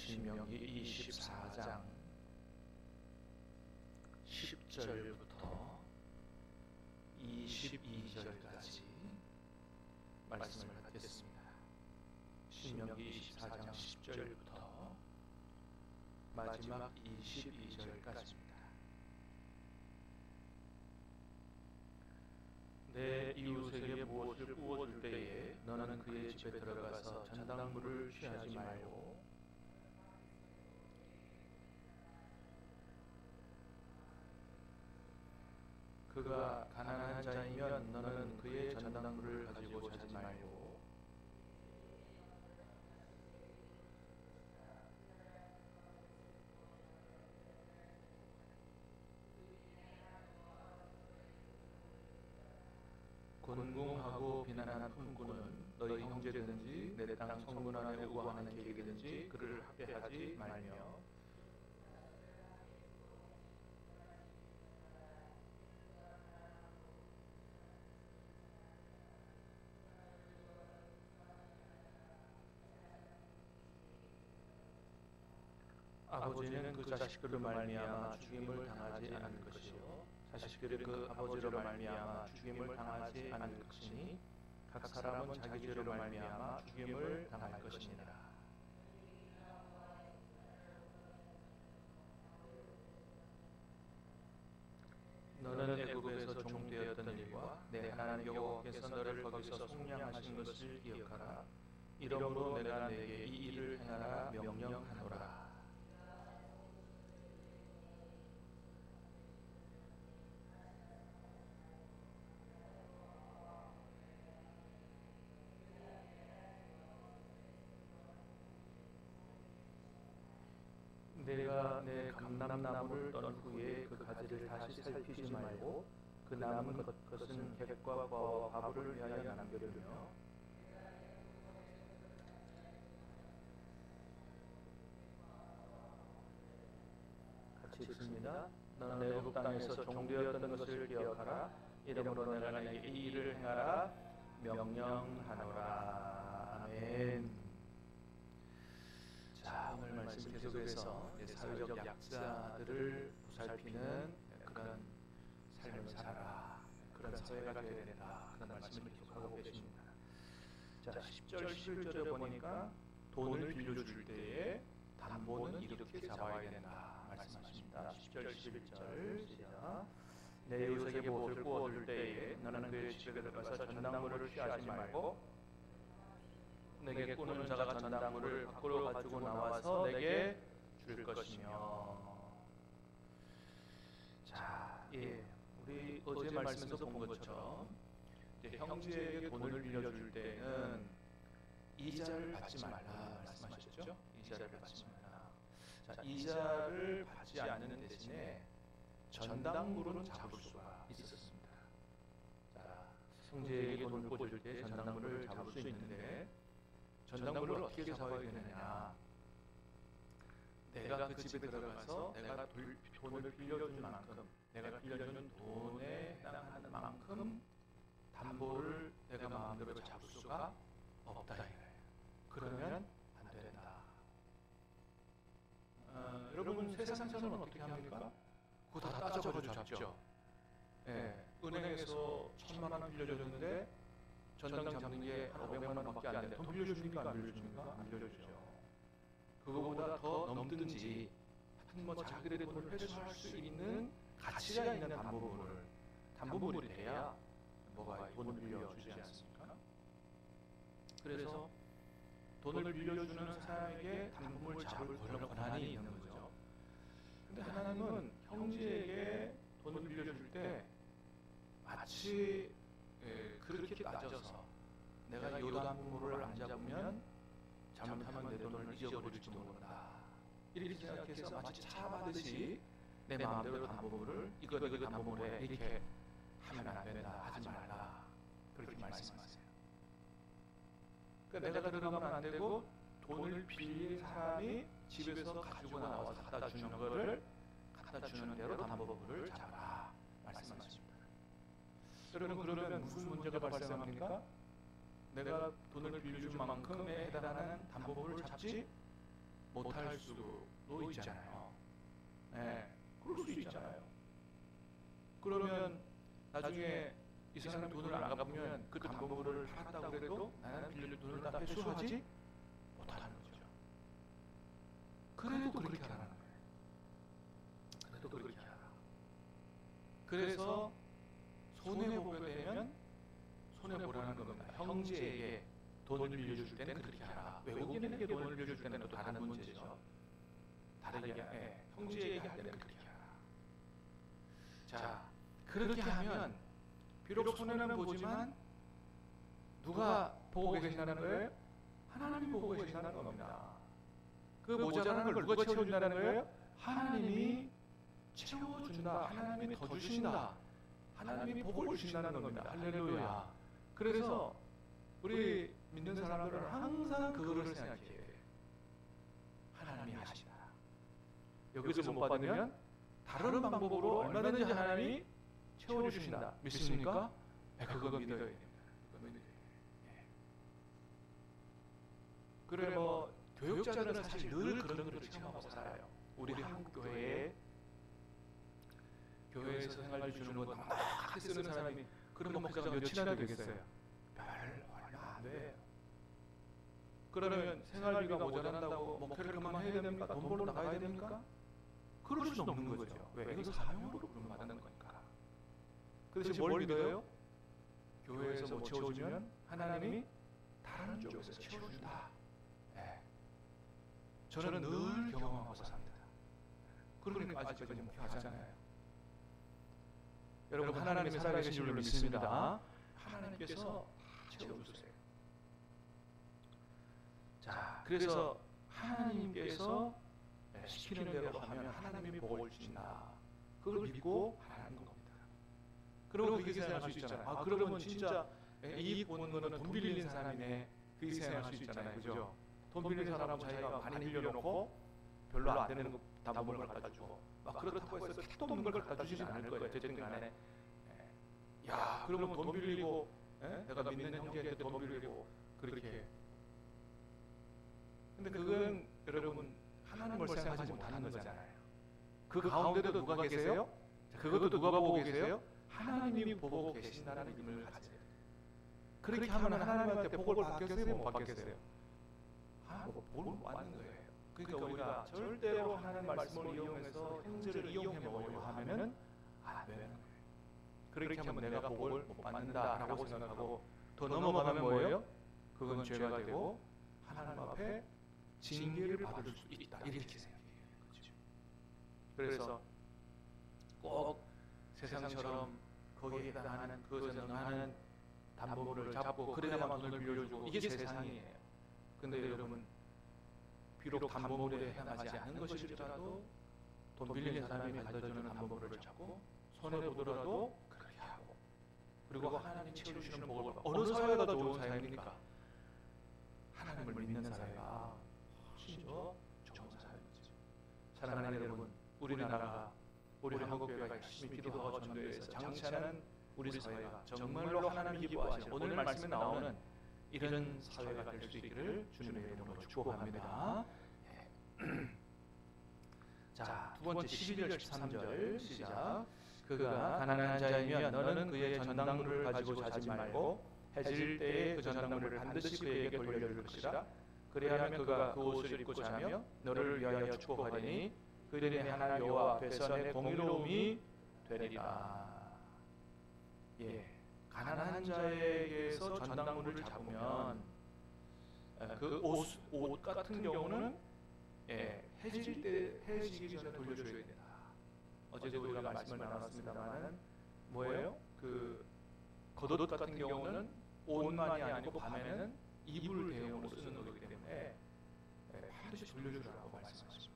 신명기 24장 10절부터 22절까지 말씀을 받겠습니다. 신명기 24장 10절부터 마지막 22절까지입니다. 내 이웃에게 무엇을 구워줄 때에 너는 그의 집에 들어가서 전당물을 취하지 말고 그가 가난한 자이면 너는 그의 전당물을 가지고 자지 말고 곤궁하고 비난한 품꾼은 너희 형제든지 내 땅 성문 안에 우거하는 계획이든지 그를 학대하지 말며 아버지는 그 자식들로 말미암아 죽임을 당하지 않을 것이요 자식들이 그 아버지로 말미암아 죽임을 당하지 않을 것이니 각 사람은 자기 죄로 말미암아 죽임을 당할 것이니라. 너는 애굽에서 종되었던 일과 내 하나님 여호와께서 너를 거기서 속량하신 것을 기억하라. 이러므로 내가 내게 이 일을 행하라 명령하노라. 내가 내 감람나무를 떤 후에 그 가지를 다시 살피지 말고 그 남은 것은 객과 과와 과부를 위하여 남겨두며 같이 읽습니다. 너는 애굽 땅에서 종되었던 것을 기억하라. 이러므로 내가 내게 이 일을 행하라 명령하노라. 아멘. 자, 오늘 말씀 계속해서 사회적 약자들을 보살피는 그런 삶을 살아라, 그런 사회가 되어야 된다, 그런 말씀을 계속하고 계십니다. 자, 10절, 11절에 보니까 돈을 빌려줄 때에 담보는 이렇게 잡아야 된다 말씀하십니다. 10절, 11절 시작. 내 이웃에게 무엇을 구워줄 때에 너는 그의 집에 들어가서 전당물을 취하지 말고 내게 꾸는 자가 전당물을 밖으로 가지고 나와서 내게 줄 것이며. 자, 우리 어제 말씀에서 본 것처럼 이제 형제에게 돈을 빌려줄 때는 이자를 받지 말라 말씀하셨죠? 이자를 받지 말라. 자, 이자를 받지 않는 대신에 전당물은 잡을 수가 있었습니다. 자, 형제에게 돈을 꿔줄 때 전당물을 잡을 수 있는데 전당물을 어떻게 잡아야 되느냐? 내가 그 집에 들어가서 내가 돈을 빌려준 만큼, 내가 빌려준 돈에 해당하는 만큼 담보를 내가 마음대로 잡을 수가 없다 이거예요. 그러면 안 된다. 여러분 세상에서는 어떻게 합니까? 그거 다 따져가지고 잡죠. 은행에서 1,000만 원 빌려줬는데 전당 잡는 게 한 500만 원밖에 안 돼. 돈 빌려줍니까? 안 빌려줍니까? 안 빌려주죠. 그거보다 더 넘든지 하여튼 자기들의 돈을 회수할 수 있는 가치가 있는 담보물이 돼야 뭐가 돈을 빌려주지 않습니까? 그래서 돈을 빌려주는 사람에게 담보물 잡을 권한이 있는 거죠. 근데 하나님은 형제에게 돈을 빌려줄 때 마치 그렇게 따져서 내가 요 담보물을 안 잡으면 잘못하면 내 돈을 잊어버릴지도 모른다 이렇게 생각해서 마치 차받듯이 내 마음대로 담보물을 이거 담보물에 이렇게 하면 안 된다, 하지 말라 그렇게 말씀하세요. 그러니까 내가 들어가면 안 되고 돈을 빌린 사람이 집에서 가지고 나와서 갖다 주는 거를 갖다 주는 대로 담보물을 잡아라 말씀하십니다. 여러분, 그러면 무슨 문제가 발생합니까? 내가 돈을 빌려준 만큼에 해당하는 담보물을 잡지 못할 수도 있잖아요. 네, 그럴 수 있잖아요. 그러면 나중에 이 사람이 돈을 안 갚으면 그 담보물을 팔았다고 그래도 나는 빌려준 돈을 다 회수하지 못하는 거죠. 그래도 그렇게 하라는 거예요. 그래도 그렇게 하라. 그래서 손해보게 되면 손해보라는 겁니다. 형제에게 돈을 빌려줄 때는 그렇게 하라. 외국인에게 돈을 빌려줄 때는 또 다른 문제죠. 다르게 형제에게 할 때는 그렇게 하라. 자, 그렇게 하면 비록 손해는 보지만 누가 보고 계신다는 거예요? 하나님이 보고 계신다는 겁니다. 그 모자라는 걸 누가 채워준다는 거예요? 하나님이 채워준다. 하나님이 더 주신다. 하나님이 복을 주신다는 겁니다. 할렐루야. 그래서 우리 믿는 사람들은 항상 그거를 생각해야 돼요. 하나님이 하신다. 여기서 못 받으면 다른 방법으로 얼마든지 하나님이 채워주신다. 믿습니까? 네, 그거 믿어야 됩니다. 그래 뭐 교육자들은 사실 늘 그런 것을 체험하고 살아요. 우리 한국 교회에서 생활비 주는 거 막 쓰는 사람이 그런 목사가 몇이나 되겠어요? 별 얼마 안 돼요. 그러면 생활비가 모자란다고 목회를 그만해야 됩니까? 돈 벌러 나가야 됩니까? 그럴 수는 없는 거죠. 왜? 이건 사명으로 부름받는 거니까. 그 대신 뭘 믿어요? 교회에서 못 채워주면 하나님이 다른 쪽에서 채워준다. 네. 저는 늘 경험하고 삽니다. 그러니까 아직까지 목회하잖아요. 여러분 하나님이 살아계신 줄로 믿습니다. 하나님께서 채워주세요. 자, 그래서 하나님께서 시키는 대로 하면 하나님이 복을 주신다. 그걸 믿고 하는 겁니다. 그러면 그렇게 생각할 수 있잖아요. 아, 그러면 진짜 이익 보는 거는 돈 빌리는 사람이네. 그렇게 생각할 수 있잖아요. 그죠? 돈 빌리는 사람은 자기가 많이 빌려놓고 별로 안 되는 거 담보물을 갖다 주고 막 그렇다고 해서 택도 없는 걸 갖다 주지는 않을 거예요. 어쨌든 간에 야, 그러면 돈 빌리고 내가 믿는 형제한테 돈 빌리고 그렇게 근데 그건 여러분 하나님을 생각하지 못하는 거잖아요. 그 가운데도 누가 계세요? 그것도 누가 보고 계세요? 하나님이 보고 계신다는 믿음을 가져야 돼요. 그렇게 하면 하나님한테 복을 받겠어요? 못 받겠어요? 뭘 받는 거예요. 그러니까 우리가 절대로 하나님 말씀을 이용해서 형제를 이용해 먹으려고 하면은 안 되는 거예요. 그렇게 하면 내가 복을 못 받는다라고 생각하고 더 넘어가면 뭐예요? 그건 죄가 되고 하나님 앞에 징계를 받을 수 있다. 이렇게 생각해요. 그래서 꼭 세상처럼 거기에 해당하는 그것에 능하는 담보물을 잡고 그래야만 돈을 빌려주고 이게 세상이에요. 근데 여러분 비록 담보물에 해당하지 않은 것일지라도 돈 빌린 사람이 가져주는 담보물을 잡고 손해보더라도 그렇게 하고 그리고 하나님 채워주시는 복을 받고 어느 사회가 더 좋은 사회입니까? 하나님을 믿는 사회가 훨씬 더 좋은 사회이죠. 사랑하는 여러분, 우리나라가 우리 한국교회가 열심히 기도하고 전도해서 장치하는 우리 사회가 정말로 하나님 기뻐하시는 오늘 말씀에 나오는 이런 사회가 될 수 있기를 주님의 이름으로 축복합니다. 자, 두 번째 12절 13절 시작. 그가 가난한 자이면 너는 그의 전당물을 가지고 자지 말고 해질 때에 그 전당물을 반드시 그에게 돌려줄 것이라. 그리하면 그가 그 옷을 입고 자며 너를 위하여 축복하리니 그들의 하나님 여호와 앞에서 내 공의로움이 되리라. 예, 가난한 자에게서 전당물을 잡으면 그 옷 같은 경우는 해지기 전에 돌려줘야 된다. 어제도 우리가 말씀을 나눴습니다만은 뭐예요? 그 겉옷 같은 경우는 옷만이 아니고 밤에는 이불 대용으로 쓰는 거기 때문에 반드시 돌려주라고 말씀하십니다.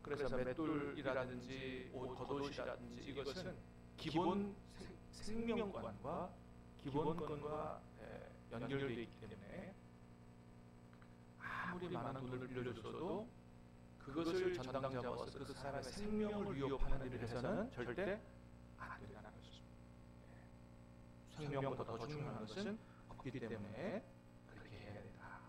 그래서 맷돌이라든지 옷 겉옷이라든지 이것은 기본 생명권과 기본권과 연결되어 있기 때문에 아무리 많은 돈을 빌려줬어도 그것을 전당 잡아서 그 사람의 생명을 위협하는 일을 해서는 절대 안 된다는 것이죠. 생명보다 더 중요한 것은 없기 때문에 그렇게 해야 된다.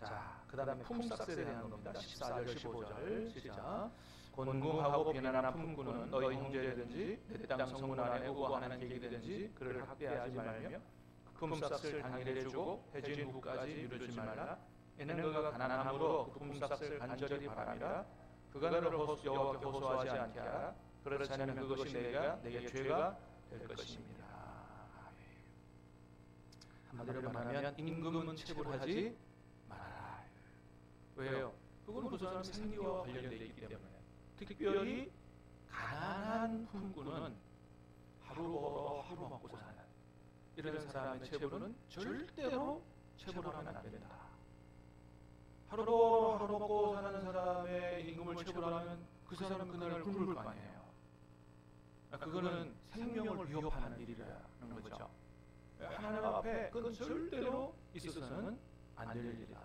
자, 그 다음에 품삯에 대한 겁니다. 14절 15절 시작. 곤궁하고 비난한 품꾼은 너희 형제든지 내 땅 성문 안에 오고 하는 계기든지 그를 학대하지 말며 그 품삯을 당일에 주고 해진 후까지 미루지 말라. 이는 그가 가난함으로 그 품삯을 간절히 바람이라. 그가 너를 여호와께 호소하지 않게 하라. 그렇지 않으면 그것이 내게 죄가 될 것입니다. 한마디로 말하면 임금은 체불하지 말아라. 왜요? 그건 그 사람의 생리와 관련되어 있기 때문에. 특별히 가난한 품꾼은 하루 먹고 사는 이런 사람의 체불은 절대로 체불하면 안 된다. 하루 먹고 사는 사람의 임금을 체불하면 그 사람은 그날 굶을 거 아니에요. 그거는 생명을 위협하는 일이라는 거죠. 하나님 앞에 그건 절대로 있어서는 안 될 일이다.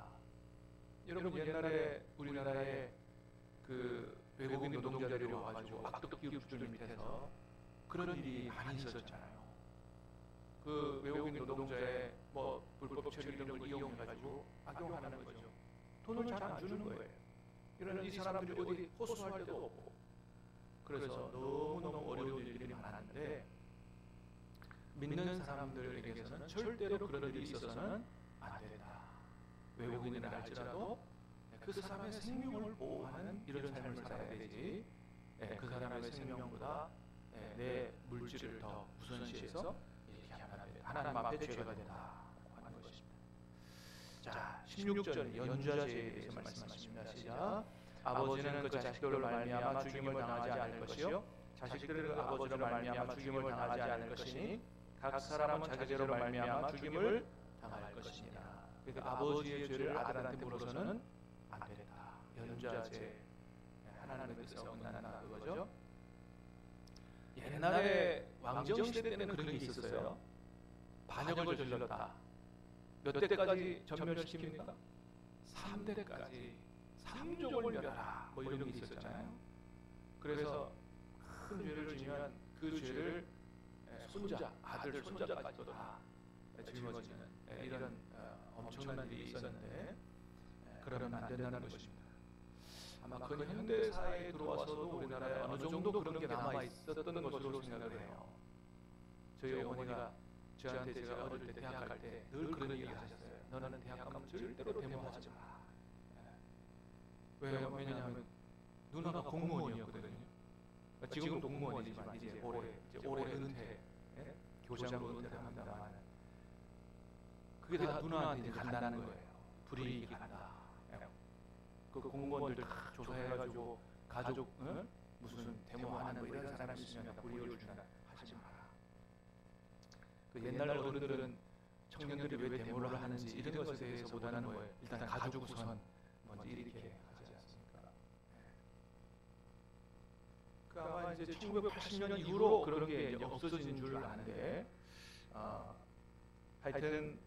여러분 옛날에 우리나라에 그 외국인 노동자들이 와가지고 악덕기업주들 밑에서 그런 일이 많이 있었잖아요. 그 외국인 노동자의 뭐 불법 처리 이런 걸 이용해가지고 악용하는 거죠. 돈을 잘 안 주는 거예요. 이런 이 사람들이 어디 호소할 데도 없고. 그래서 너무너무 어려운 일들이 많았는데 믿는 사람들에게서는 절대로 그런 일이 있어서는 안 된다. 외국인이라 할지라도 그 사람의 생명을 보호하는 이런 삶을 살아야 되지. 그 사람의 생명보다 내 물질을 더 우선시해서 이렇게 하면 안 된다. 하나님 앞에 죄가 된다고 하는 것입니다. 자, 16절 연좌제에 대해서 말씀하십니다. 시작. 아버지는 그 자식들을 말미암아 죽임을 당하지 않을 것이요 자식들은 그 아버지로 말미암아 죽임을 당하지 않을 것이니 각 사람은 자기 죄로 말미암아 죽임을 당할 것이니라. 그러니까 아버지의 죄를 아들한테 물어서는 안 된다. 연좌제, 하나님의 뜻에 어긋난다 그거죠. 옛날에 왕정시대 때는 그런 게 있었어요. 반역을 저질렀다. 몇 대까지 전멸시킵니까? 3대까지 3족을 멸하라 뭐 이런 게 있었잖아요. 그래서 큰 죄를 지면 그 죄를 손자, 아들, 손자까지도 다 짊어지는 이런 엄청난 일이 있었는데 그러면 안 된다는 것입니다. 아마 그 현대 사회에 들어와서도 우리나라에 어느 정도 그런 게 남아 있었던 것으로 생각을 해요. 저희 어머니가 저한테 제가 어릴 때 대학 갈 때 늘 그런 얘기를 하셨어요. 너는 대학 가면 절대로 데모하지 마. 왜냐하면 누나가 공무원이었거든요. 지금 공무원이지만 이제 올해 은퇴, 교장으로 은퇴를 합니다만 그게 다 누나한테 이제 간다는 거예요. 불이익이 간다. 그 공무원들 다 조사해가지고 가족 무슨 데모하는 뭐 이런 사람 있으면 불이익을 준다 하지 마라. 그 옛날 어른들은 청년들이 왜 데모를 하는지 이런 것에 대해서보다는 뭐예요? 일단 가족 우선 먼저 이렇게 하지 않습니까? 그 아마 이제 1980년 이후로 그런 게 이제 없어진 줄 아는데 하여튼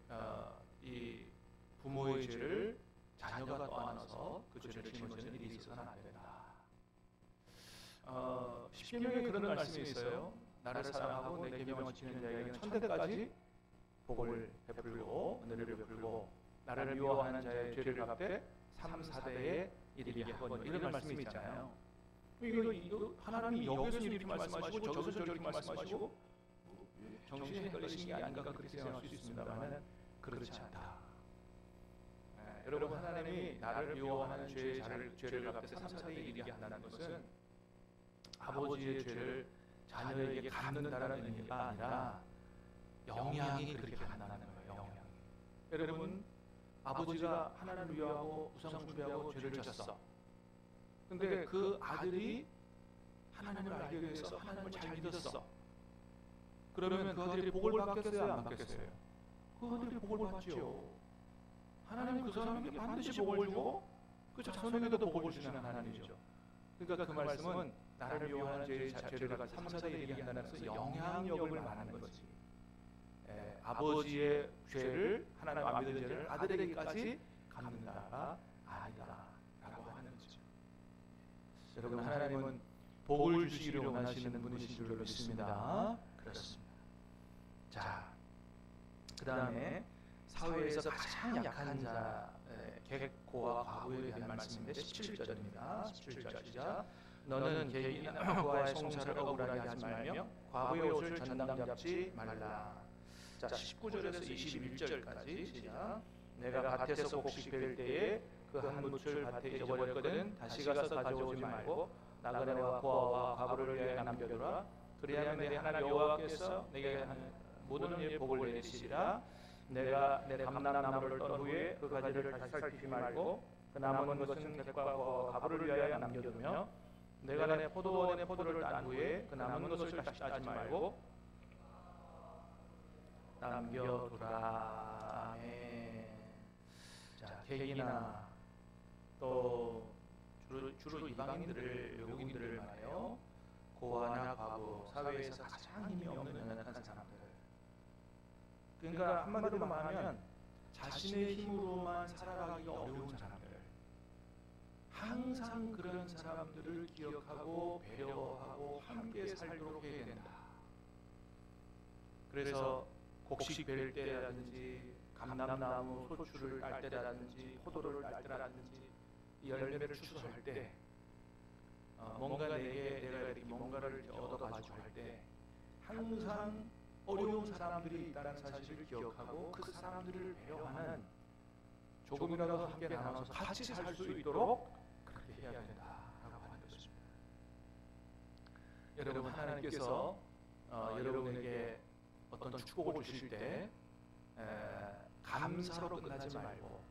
이 부모의 죄를 자녀가 떠안아서 그 죄를 짊어지는 일이 있어서는 안 된다. 십계명에 그런 말씀이 있어요. 나를 사랑하고 내 계명을 지키는 자에게는 천대까지 복을 베풀고 은혜를 베풀고 나를 미워하는 자의 죄를 갚되 3, 4대에 이르게 하거니 이런 말씀이 있잖아요. 이거 하나님이 여기서 이렇게 말씀하시고 저기서 저렇게 말씀하시고 정신이 헷갈리시는 게 아닌가 그렇게 생각할 수 있습니다만 그렇지 않다. 여러분 하나님이 나를 미워하는 죄를 갚되 3, 4대에 이르게 한다는 것은 아버지의 죄를 자녀에게 갚는다는 의미가 아니라 영향이 그렇게 간다는 거예요. 영향이. 여러분 아버지가 하나님을 위하고 우상 숭배하고 죄를 졌어. 근데 그 아들이 하나님을 알기 위해서 하나님을 잘 믿었어. 그러면 그 아들이 복을 받겠어요? 안 받겠어요? 그 아들이 복을 받죠. 하나님은 그 사람에게 반드시 복을 주고 그 자손에게도 복을 주시는 하나님이죠. 그러니까 그 말씀은 나를 미워하는 죄를 갖다 3, 4대에 이르게 한다는 것은 영향력을 말하는 거지. 아버지의 죄를 하나님 안 믿은 죄를 아들에게까지 갚는다가 아니다 라고 하는 거죠. 여러분 하나님은 복을 주시기를 원하시는 분이신 줄로 믿습니다. 그렇습니다. 자, 그 다음에 사회에서 가장 약한 자 객고와 과부에 대한 말씀인데 17절입니다. 17절 시작. 너는 객이나 고아의 송사를 억울하게 하지 말며 과부의 옷을 전당 잡지 말라. 자, 19절에서 21절까지 시작. 내가 밭에서 곡식 벨 때에 그 한 뭇을 밭에 잊어버렸거든 다시 가서 가져오지 말고 나그네와 고아와 과부를 위하여 남겨두라. 그리하면 내 하나님 여호와께서 내게 하는 모든 일에 복을 내리시리라. 내가 내 감람나무를 떤 후에 그 가지를 다시 살피지 말고 그 남은 것은 객과 고아와 과부를 위하여 남겨두며 내가 내 포도원의 포도를 딴 후에 그 남은 것을 다시 따지 말고 남겨두라. 아멘. 자, 객이나 또 주로 이방인들을, 외국인들을 말해요. 고아나 과부, 사회에서 가장 힘이 없는 연약한 사람들. 그러니까 한마디로 말하면 자신의 힘으로만 살아가기가 어려운 사람들. 항상 그런 사람들을 기억하고 배려하고 함께 살도록 해야 된다. 그래서 곡식 벨 때라든지 감람나무 소출을 딸 때라든지 포도를 딸 때라든지 열매를 추수할 때 뭔가 내가 이렇게 뭔가를 얻어가지고 할 때 항상 어려운 사람들이 있다는 사실을 기억하고 그 사람들을 배려하는, 조금이라도 함께 나눠서 같이 살 수 있도록 그렇게 해야 된다라고 하는 것입니다. 여러분, 하나님께서 여러분에게 어떤 축복을 주실 때 감사로 끝나지 말고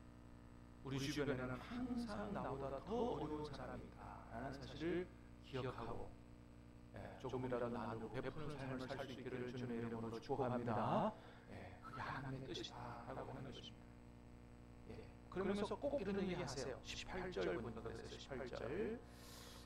우리 주변에는 항상 나보다 더 어려운 사람이 있다라는 사실을 기억하고 조금이라도 나누고 베푸는 삶을 살 수 있기를 주님의 이름으로 축복합니다. 그게 하나님의 뜻이다라고 하는 것입니다. 그러면서 꼭 이런 얘기 하세요. 18절 보니까 그랬어요. 18절.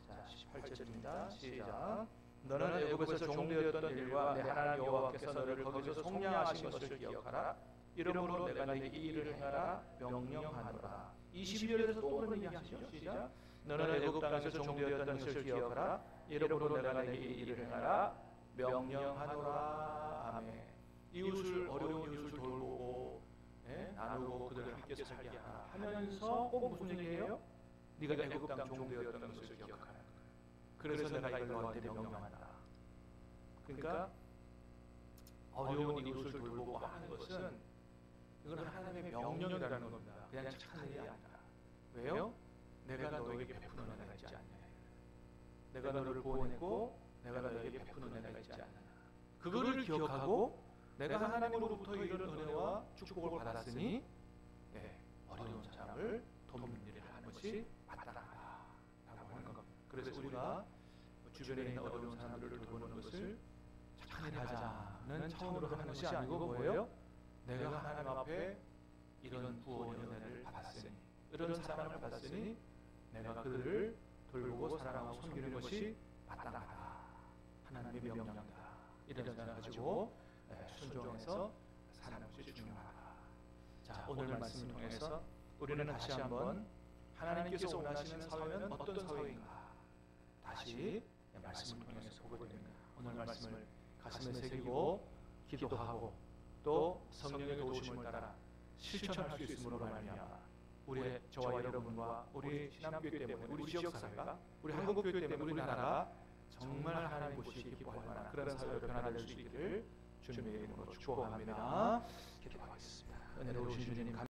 자, 18절입니다. 시작. 너는 애굽에서 종되었던 일과 내 하나님 여호와께서 너를 거기서 속량하신 것을 기억하라. 이러므로 내가 네게 이 일을 행하라 명령하노라. 22절에서 또 그런 얘기 하시죠. 시작. 너는 애굽 땅에서 종되었던 것을 기억하라. 이러므로 내가 네게 이 일을 행하라 명령하노라. 아멘. 이웃을, 어려운 이웃을 돌보고 나누고 그들을 함께 살게 하라 하면서 꼭 무슨 얘기예요? 네가 애굽 땅 종되었던 것을 기억하라. 그래서 내가 이걸 너한테 명령한다. 그러니까 어려운 이웃을 돌보고 하는 것은 이건 하나님의 명령이라는 겁니다. 그냥 착한 일이 아니라. 왜요? 내가 너에게 베푸는 은혜가 있지 않냐. 내가 너를 구원했고 내가 너에게 베푸는 은혜가 있지 않냐. 그거를 기억하고 내가 하나님으로부터 이런 은혜와 축복을 받았으니 어려운 사람을 돕는 일을 하는 것이 마땅하다라고 하는 겁니다. 그래서 우리가 주변에 있는 어려운 사람들을 돌보는 것을 착한 일 하자는 차원으로 하는 것이 아니고 뭐예요? 내가 하나님 앞에 이런 구원의 은혜를 받았으니, 이런 사랑을 받았으니 내가 그들을 돌보고 사랑하고 섬기는 것이 마땅하다. 하나님의 명령이다. 이런 생각을 가지고 순종해서 사는 것이 중요하다. 자, 오늘 말씀을 통해서 우리는 다시 한번 하나님께서 원하시는 사회는 어떤 사회인가 다시 말씀을 통해서 보게 됩니다. 오늘 말씀을 가슴에 새기고 기도하고 또 성령의 도우심을 따라 실천할 수 있음으로 말미암아 우리 저와 여러분과 우리 신앙교회 때문에 우리 지역사회가 우리 한국교회 때문에 우리나라가 정말 하나님 보시기 기뻐할 만한 그런 사회로 변화될 수 있기를 주님의 이름으로 축복합니다. 기도하겠습니다. 은혜로우신 주님